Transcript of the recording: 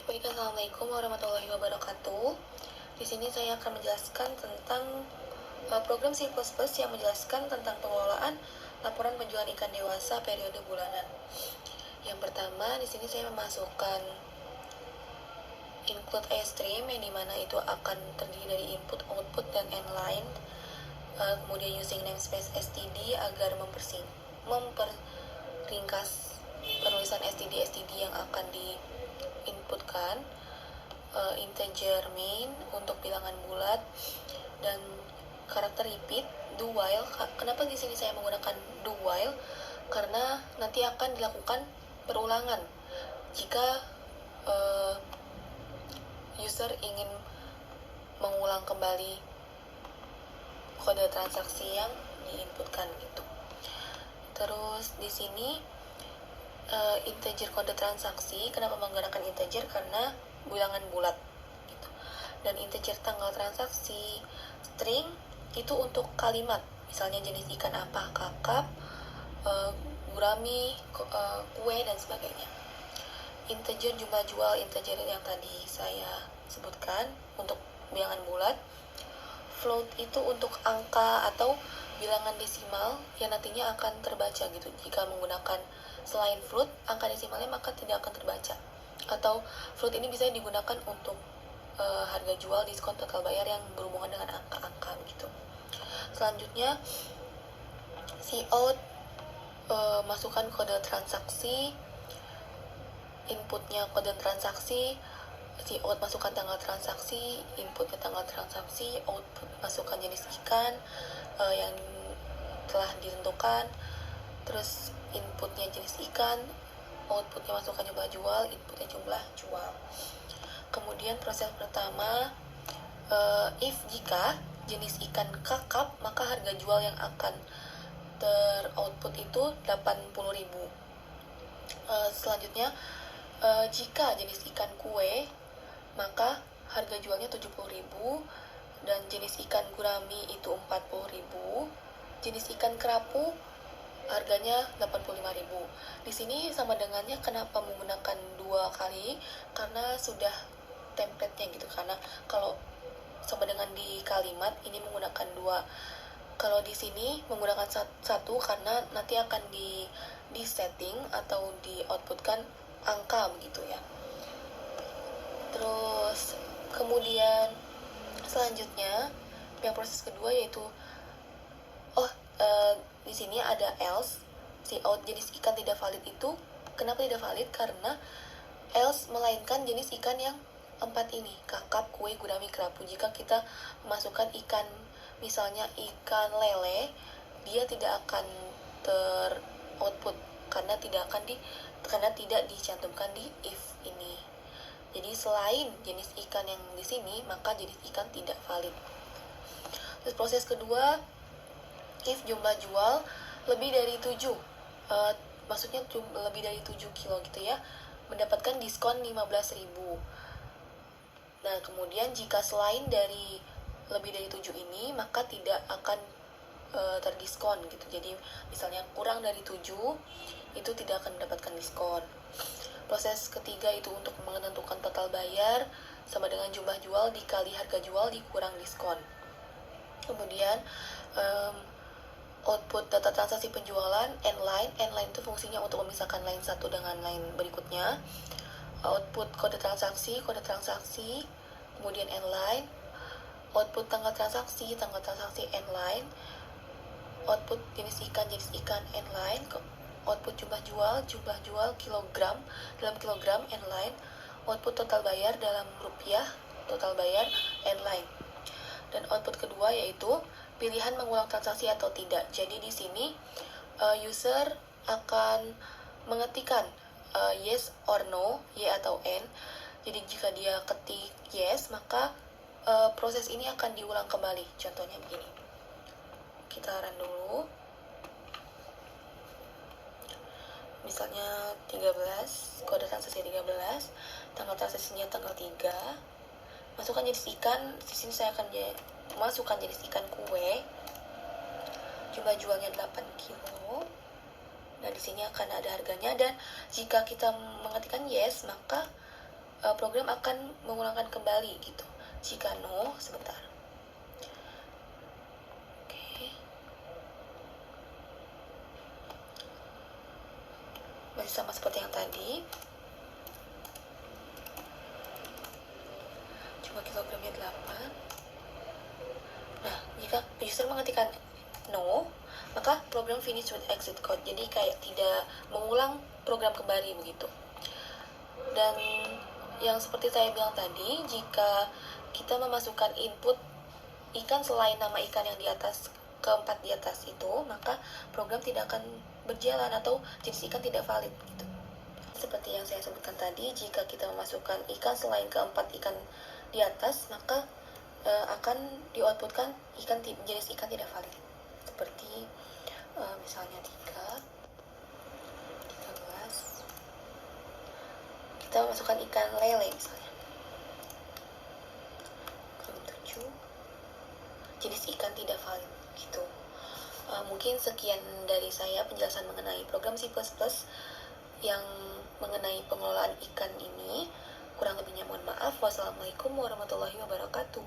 Baik, assalamualaikum warahmatullahi wabarakatuh. Di sini saya akan menjelaskan tentang program C++ yang menjelaskan tentang pengelolaan laporan penjualan ikan dewasa periode bulanan. Yang pertama, di sini saya memasukkan include stream yang dimana itu akan terdiri dari input, output, dan inline. Kemudian using namespace std agar memperringkas penulisan std yang akan diinputkan. Integer main untuk bilangan bulat dan karakter repeat do while. Kenapa di sini saya menggunakan do while? Karena nanti akan dilakukan perulangan jika user ingin mengulang kembali kode transaksi yang diinputkan gitu. Terus di sini integer kode transaksi, kenapa menggunakan integer? Karena bilangan bulat gitu. Dan integer tanggal transaksi string itu untuk kalimat, misalnya jenis ikan apa, kakap, gurami, kue, dan sebagainya. Integer jumlah jual, integer yang tadi saya sebutkan untuk bilangan bulat. Float itu untuk angka atau bilangan desimal yang nantinya akan terbaca gitu. Jika menggunakan selain float, angka desimalnya maka tidak akan terbaca. Atau float ini bisa digunakan untuk harga jual, diskon, total bayar yang berhubungan dengan angka-angka gitu. Selanjutnya, cout, masukkan kode transaksi, inputnya kode transaksi, cout masukkan tanggal transaksi, inputnya tanggal transaksi, output masukkan jenis ikan yang telah ditentukan, terus inputnya jenis ikan, outputnya masukkan jumlah jual, inputnya jumlah jual. Kemudian proses pertama, if jika jenis ikan kakap, maka harga jual yang akan teroutput itu 80.000. Selanjutnya, jika jenis ikan kue, maka harga jualnya 70.000, dan jenis ikan gurami itu 40.000, jenis ikan kerapu harganya 85.000. Di sini sama dengannya, kenapa menggunakan 2 kali? Karena sudah template-nya gitu. Karena kalau sama dengan di kalimat ini menggunakan 2. Kalau di sini menggunakan 1 karena nanti akan di setting atau di outputkan angka begitu ya. Terus kemudian selanjutnya yang proses kedua yaitu di sini ada else. Cout jenis ikan tidak valid itu kenapa tidak valid? Karena else melainkan jenis ikan yang 4 ini, kakap, kue, gurami, kerapu. Jika kita memasukkan ikan, misalnya ikan lele, dia tidak akan teroutput karena tidak dicantumkan di if ini. Jadi selain jenis ikan yang di sini, maka jenis ikan tidak valid. Terus proses kedua, if jumlah jual lebih dari 7, maksudnya lebih dari 7 kilo gitu ya, mendapatkan diskon 15.000. Nah, kemudian jika selain dari lebih dari 7 ini, maka tidak akan terdiskon gitu. Jadi misalnya kurang dari 7, itu tidak akan mendapatkan diskon. Proses ketiga itu untuk menentukan total bayar sama dengan jumlah jual dikali harga jual dikurang diskon. Kemudian output data transaksi penjualan, inline itu fungsinya untuk memisahkan line satu dengan line berikutnya. Output kode transaksi, kemudian inline. Output tanggal transaksi, inline. Output jenis ikan, inline. Output jumlah jual, kilogram, dalam kilogram, inline. Output total bayar dalam rupiah, total bayar, inline. Dan output kedua yaitu pilihan mengulang transaksi atau tidak. Jadi di sini user akan mengetikkan yes or no, y atau n. Jadi jika dia ketik yes, maka proses ini akan diulang kembali. Contohnya begini. Kita run dulu. Misalnya 13, kode transaksi 13, tanggal transaksinya tanggal 3. Masukkan jenis ikan, di sini saya akan masukkan jenis ikan kue. Jumlah jualnya 8 kilo. Nah, di sini akan ada harganya, dan jika kita mengetikkan yes, maka program akan mengulangkan kembali gitu. Jika no, sebentar. Oke. Masih sama seperti yang tadi. Coba kilogramnya 8. Nah, jika user mengetikkan no, maka program finish with exit code. Jadi kayak tidak mengulang program kembali begitu. Dan yang seperti saya bilang tadi, jika kita memasukkan input ikan selain nama ikan yang di atas, keempat di atas itu, maka program tidak akan berjalan atau jenis ikan tidak valid gitu. Seperti yang saya sebutkan tadi, jika kita memasukkan ikan selain keempat ikan di atas, maka akan di-outputkan jenis ikan tidak valid. Seperti misalnya 13, kita masukkan ikan lele misalnya. 7, jenis ikan tidak valid gitu. Mungkin sekian dari saya penjelasan mengenai program C++ yang mengenai pengelolaan ikan ini. Kurang lebihnya mohon maaf. Wassalamualaikum warahmatullahi wabarakatuh.